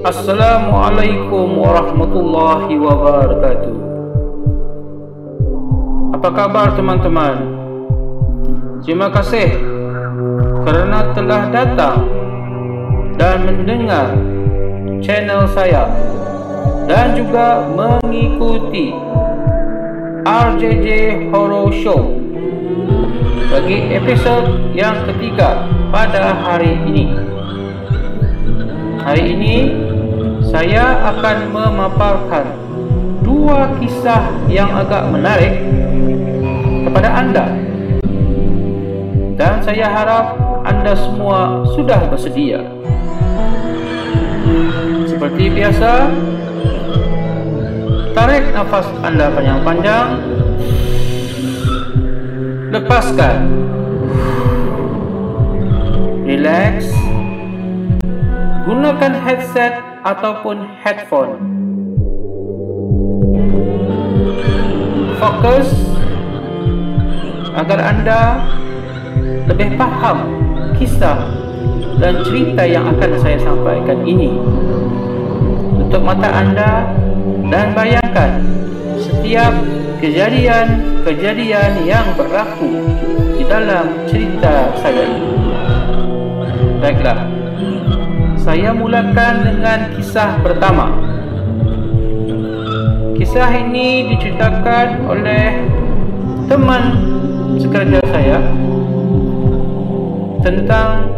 Assalamualaikum warahmatullahi wabarakatuh. Apa kabar teman-teman? Terima kasih kerana telah datang dan mendengar channel saya dan juga mengikuti RJJ Horror Show bagi episod yang ketiga pada hari ini. Hari ini saya akan memaparkan dua kisah yang agak menarik kepada anda, dan saya harap anda semua sudah bersedia. Seperti biasa, tarik nafas anda panjang-panjang, lepaskan, relax, gunakan headset ataupun headphone. Fokus agar anda lebih faham kisah dan cerita yang akan saya sampaikan ini. Tutup mata anda dan bayangkan setiap kejadian-kejadian yang berlaku di dalam cerita saya ini. Baiklah, saya mulakan dengan kisah pertama. Kisah ini diceritakan oleh teman sekerja saya tentang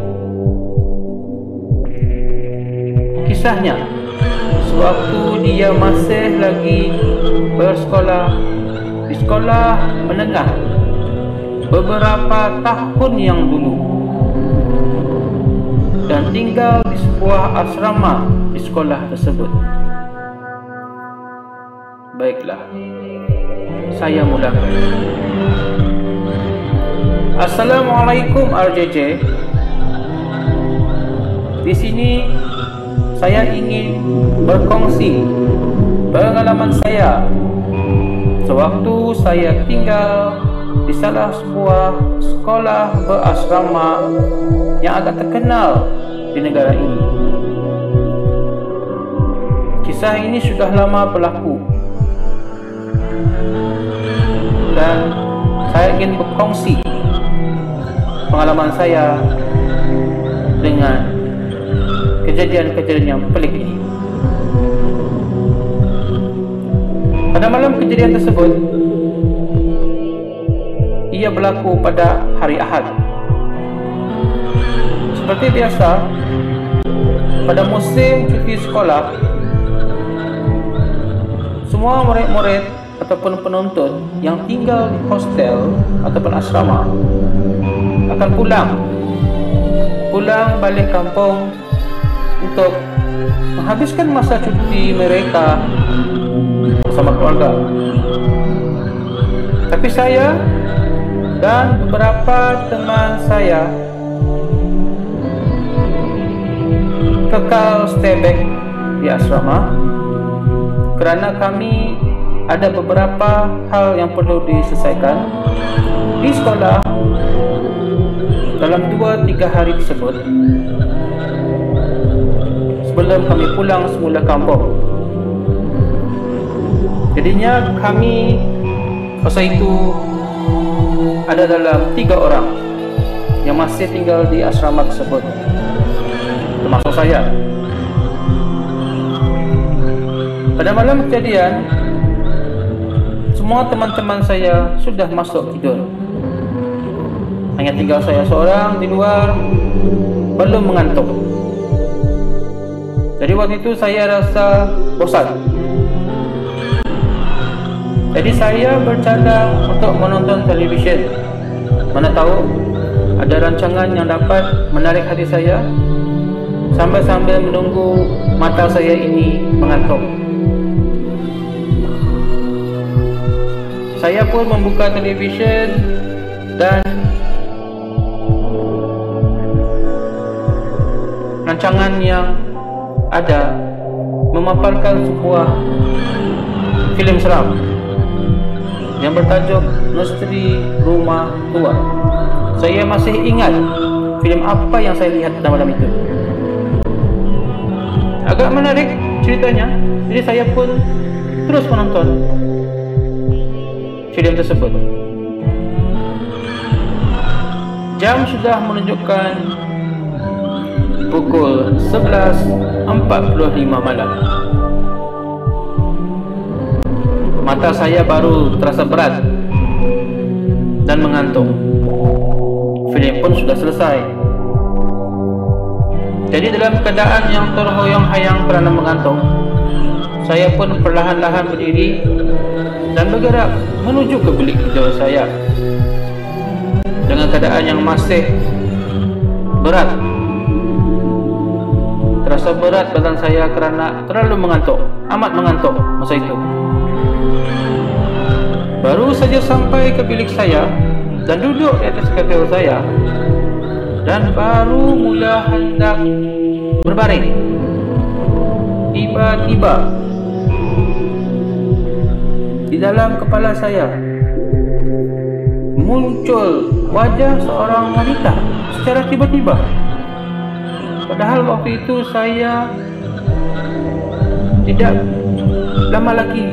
kisahnya sewaktu dia masih lagi bersekolah di sekolah menengah beberapa tahun yang dulu, dan tinggal di sebuah asrama di sekolah tersebut. Baiklah, saya mulakan. Assalamualaikum RJJ. Di sini saya ingin berkongsi pengalaman saya sewaktu saya tinggal di salah sebuah sekolah berasrama yang agak terkenal di negara ini. Kisah ini sudah lama berlaku, dan saya ingin berkongsi pengalaman saya dengan kejadian-kejadian yang pelik ini. Pada malam kejadian tersebut, ia berlaku pada hari Ahad. Seperti biasa, pada musim cuti sekolah, semua murid-murid ataupun penonton yang tinggal di hostel ataupun asrama akan pulang balik kampung untuk menghabiskan masa cuti mereka bersama keluarga. Tapi saya dan beberapa teman saya kekal stay back di asrama kerana kami ada beberapa hal yang perlu diselesaikan di sekolah dalam 2-3 hari tersebut sebelum kami pulang semula kampung. Jadinya kami masa itu ada dalam 3 orang yang masih tinggal di asrama tersebut, termasuk saya. Pada malam kejadian, semua teman-teman saya sudah masuk tidur. Hanya tinggal saya seorang di luar, belum mengantuk. Jadi waktu itu saya rasa bosan. Jadi saya bercadang untuk menonton televisyen. Mana tahu ada rancangan yang dapat menarik hati saya sambil menunggu mata saya ini mengantuk. Saya pun membuka televisyen dan rancangan yang ada memaparkan sebuah filem seram yang bertajuk Misteri Rumah Tua. Saya masih ingat filem apa yang saya lihat pada malam itu. Agak menarik ceritanya, jadi saya pun terus menonton film tersebut. Jam sudah menunjukkan pukul 11.45 malam. Mata saya baru terasa berat dan mengantuk. Film pun sudah selesai. Jadi dalam keadaan yang terhoyong-hayang kerana mengantuk, saya pun perlahan-lahan berdiri dan bergerak menuju ke bilik tidur saya. Dengan keadaan yang masih berat, terasa berat badan saya kerana terlalu mengantuk, amat mengantuk masa itu. Baru saja sampai ke bilik saya dan duduk di atas katil saya, dan baru mula hendak berbaring, tiba-tiba di dalam kepala saya muncul wajah seorang wanita secara tiba-tiba. Padahal waktu itu saya tidak lama lagi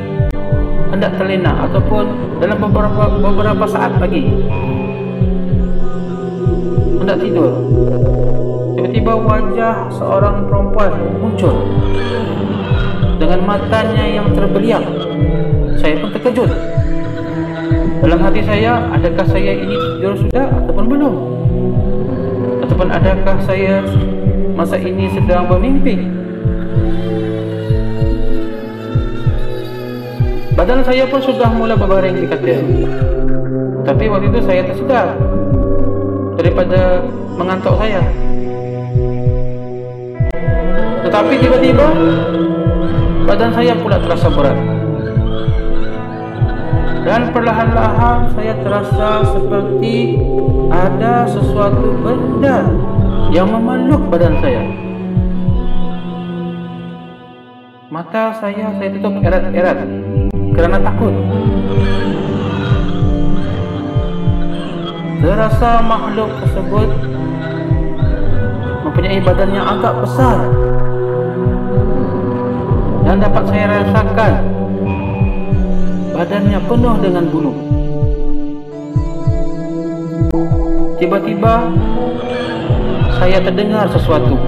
hendak terlena, ataupun dalam beberapa saat lagi hendak tidur. Tiba-tiba wajah seorang perempuan muncul dengan matanya yang terbeliak. Saya pun terkejut. Dalam hati saya, adakah saya ini tidur sudah ataupun belum? Ataupun adakah saya masa ini sedang bermimpi? Badan saya pun sudah mula berbaring di katil, tapi waktu itu saya tersedar daripada mengantuk saya. Tetapi tiba-tiba badan saya pula terasa berat, dan perlahan-lahan saya terasa seperti ada sesuatu benda yang memeluk badan saya. Mata saya tutup erat-erat kerana takut. Terasa makhluk tersebut mempunyai badan yang agak besar, dan dapat saya rasakan badannya penuh dengan bulu. Tiba-tiba saya terdengar sesuatu.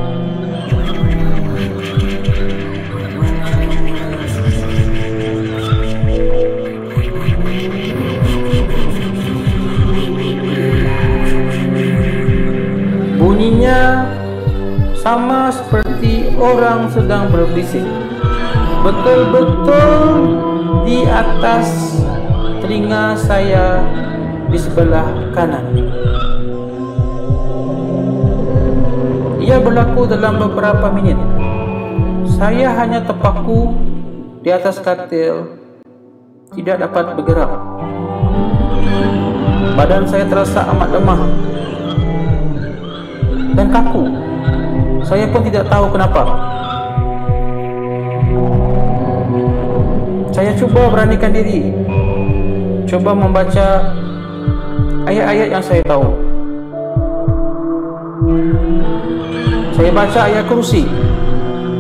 Bunyinya sama seperti orang sedang berbisik, betul-betul di atas telinga saya di sebelah kanan. Ia berlaku dalam beberapa minit. Saya hanya terpaku di atas katil, tidak dapat bergerak. Badan saya terasa amat lemah dan kaku. Saya pun tidak tahu kenapa. Saya cuba beranikan diri, cuba membaca ayat-ayat yang saya tahu. Saya baca ayat kursi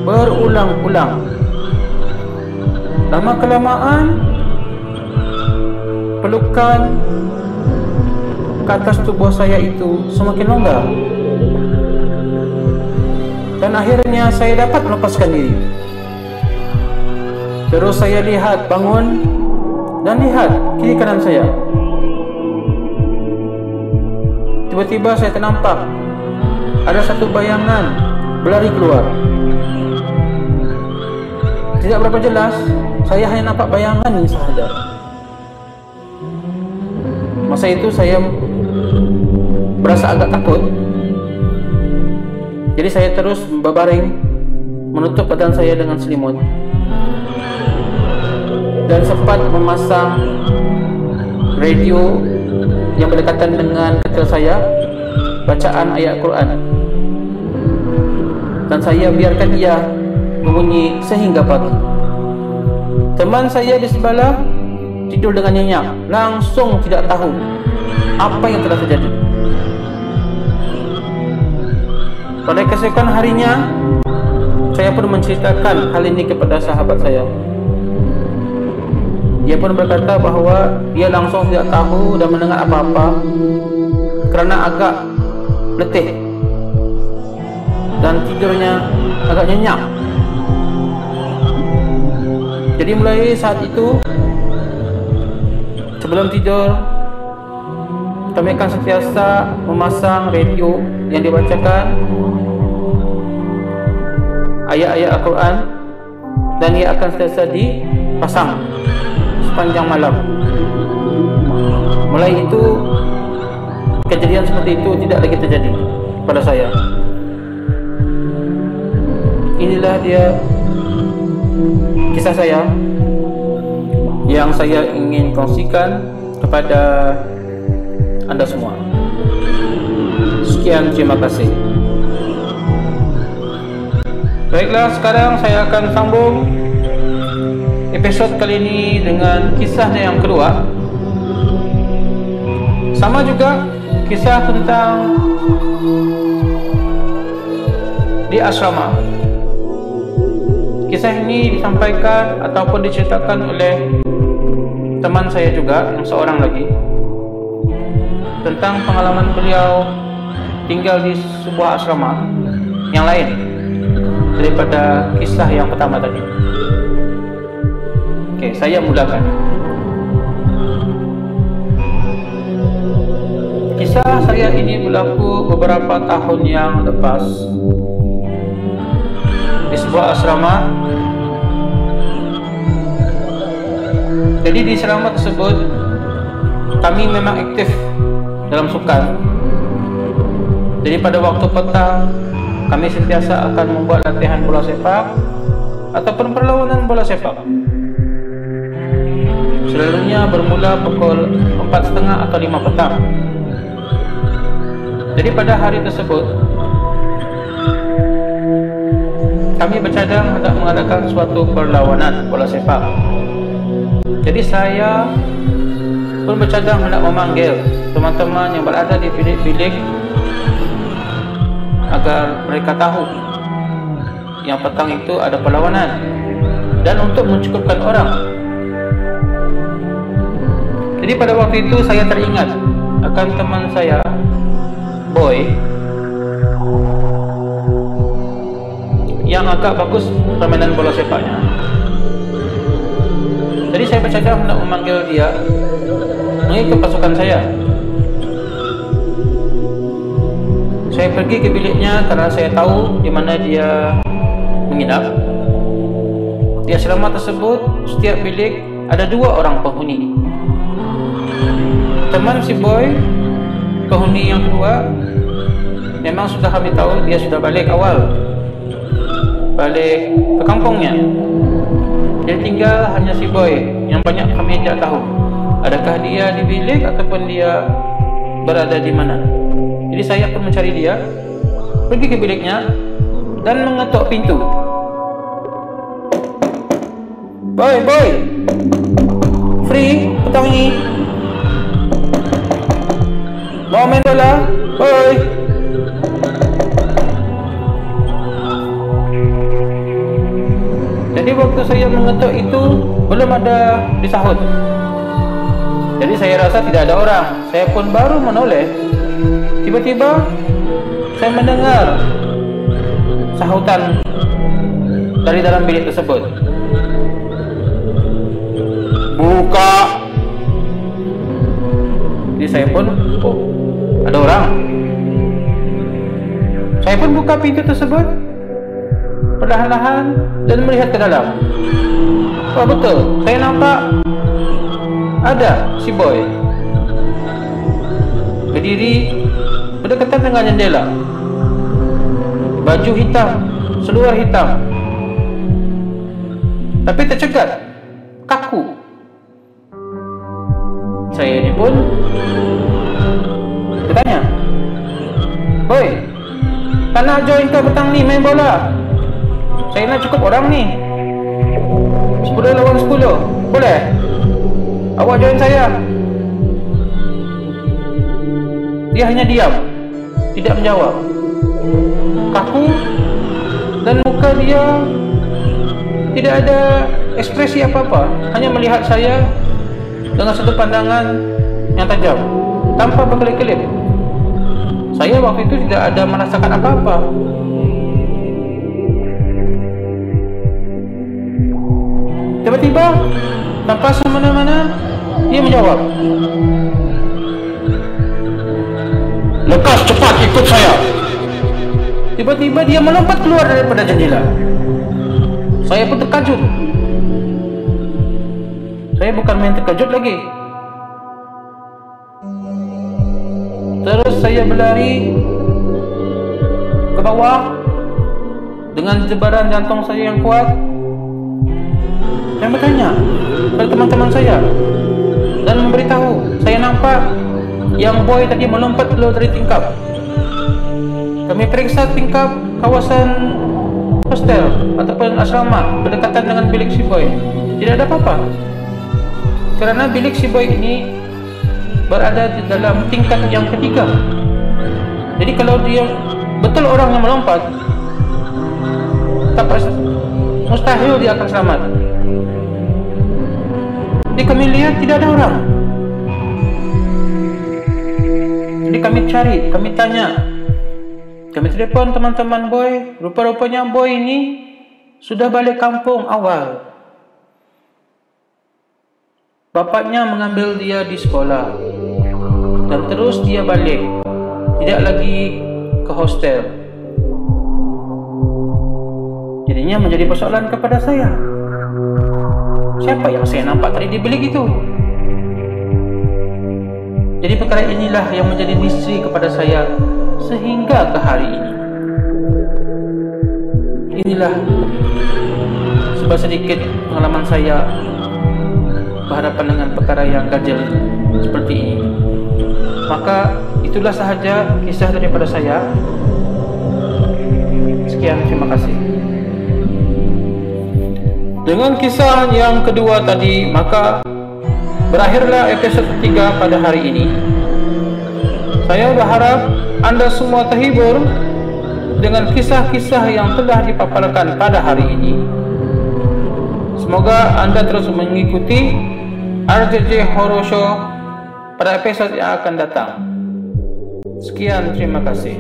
berulang-ulang. Lama-kelamaan pelukan ke atas tubuh saya itu semakin longgar, dan akhirnya saya dapat melepaskan diri. Terus saya lihat, bangun dan lihat kiri kanan saya. Tiba-tiba saya ternampak ada satu bayangan berlari keluar. Tidak berapa jelas, saya hanya nampak bayangan ini sahaja. Masa itu saya berasa agak takut. Jadi saya terus berbaring, menutup badan saya dengan selimut, dan sempat memasang radio yang berdekatan dengan katil saya, bacaan ayat Quran, dan saya biarkan ia berbunyi sehingga pagi. Teman saya di sebelah tidur dengan nyenyak, langsung tidak tahu apa yang telah terjadi. Pada keesokan harinya, saya Saya pun menceritakan hal ini kepada sahabat saya. Dia pun berkata bahawa dia langsung tidak tahu dan mendengar apa-apa kerana agak letih dan tidurnya agak nyenyak. Jadi mulai saat itu, sebelum tidur, kami akan sentiasa memasang radio yang dibacakan ayat-ayat Al-Quran, dan ia akan sentiasa dipasang sepanjang malam. Mulai itu, kejadian seperti itu tidak lagi terjadi pada saya. Inilah dia kisah saya yang saya ingin kongsikan kepada anda semua. Sekian, terima kasih. Baiklah, sekarang saya akan sambung episod kali ini dengan kisahnya yang kedua. Sama juga, kisah tentang di asrama. Kisah ini disampaikan ataupun diceritakan oleh teman saya juga, yang seorang lagi, tentang pengalaman beliau tinggal di sebuah asrama yang lain daripada kisah yang pertama tadi. Okey, saya mulakan. Kisah saya ini berlaku beberapa tahun yang lepas di sebuah asrama. Jadi di asrama tersebut kami memang aktif dalam sukan. Jadi pada waktu petang kami sentiasa akan membuat latihan bola sepak ataupun perlawanan bola sepak. Selalunya bermula pukul 4.30 atau 5 petang. Jadi pada hari tersebut kami bercadang hendak mengadakan suatu perlawanan bola sepak. Jadi saya pun bercadang hendak memanggil teman-teman yang berada di bilik-bilik agar mereka tahu yang petang itu ada perlawanan dan untuk mencukupkan orang. Jadi pada waktu itu saya teringat akan teman saya, Boy, yang agak bagus permainan bola sepaknya. Jadi saya bercadang hendak memanggil dia mengikut pasukan saya. Saya pergi ke biliknya karena saya tahu di mana dia menginap. Di asrama tersebut, setiap bilik ada 2 orang penghuni. Teman si Boy, penghuni yang kedua, memang sudah kami tahu dia sudah balik awal, balik ke kampungnya. Jadi tinggal hanya si Boy yang banyak kami tidak tahu adakah dia di bilik ataupun dia berada di mana. Jadi saya pun mencari dia, pergi ke biliknya dan mengetuk pintu. Boy, free petang ini? Mau main bola? Boy. Jadi waktu saya mengetuk itu belum ada disahut. Jadi saya rasa tidak ada orang. Saya pun baru menoleh. Tiba-tiba saya mendengar sahutan dari dalam bilik tersebut. Buka. Jadi saya pun, oh, ada orang. Saya pun buka pintu tersebut perlahan-lahan dan melihat ke dalam. Oh betul, saya nampak ada si Boy berdiri berdekatan dengan jendela, baju hitam, seluar hitam, tapi tercegat, kaku. Saya ini pun bertanya, Boy, tak nak join ke petang ni main bola? Saya nak cukup orang ni, 10 lawan 10, boleh? Awak join saya? Dia hanya diam, tidak menjawab, kaku dan muka dia tidak ada ekspresi apa-apa, hanya melihat saya dengan satu pandangan yang tajam tanpa berkelip-kelip. Saya waktu itu tidak ada merasakan apa-apa. Tiba-tiba tanpa semena-mena dia menjawab, "Lekas, cepat ikut saya." Tiba-tiba dia melompat keluar daripada jendela. Saya pun terkejut. Saya bukan main terkejut lagi. Terus saya berlari ke bawah dengan jebaran jantung saya yang kuat. Saya bertanya kepada teman-teman saya dan memberitahu saya nampak yang boy tadi melompat keluar dari tingkap. Kami periksa tingkap kawasan hostel ataupun asrama berdekatan dengan bilik si boy. Tidak ada apa-apa, kerana bilik si boy ini berada di dalam tingkat yang ketiga. Jadi kalau dia betul orang yang melompat, tak mustahil dia akan selamat. Jadi kami lihat tidak ada orang. Jadi kami cari, kami tanya, kami telepon teman-teman boy. Rupa-rupanya boy ini sudah balik kampung awal. Bapaknya mengambil dia di sekolah dan terus dia balik, tidak lagi ke hostel. Jadinya menjadi persoalan kepada saya, siapa yang saya nampak tadi di bilik itu? Jadi perkara inilah yang menjadi misteri kepada saya sehingga ke hari ini. Inilah sedikit pengalaman saya berhadapan dengan perkara yang ganjil seperti ini. Maka itulah sahaja kisah daripada saya. Sekian, terima kasih. Dengan kisah yang kedua tadi, maka berakhirlah episode 3 pada hari ini. Saya berharap anda semua terhibur dengan kisah-kisah yang telah dipaparkan pada hari ini. Semoga anda terus mengikuti RJJ Horror Show pada episode yang akan datang. Sekian, terima kasih.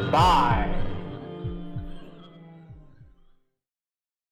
Bye.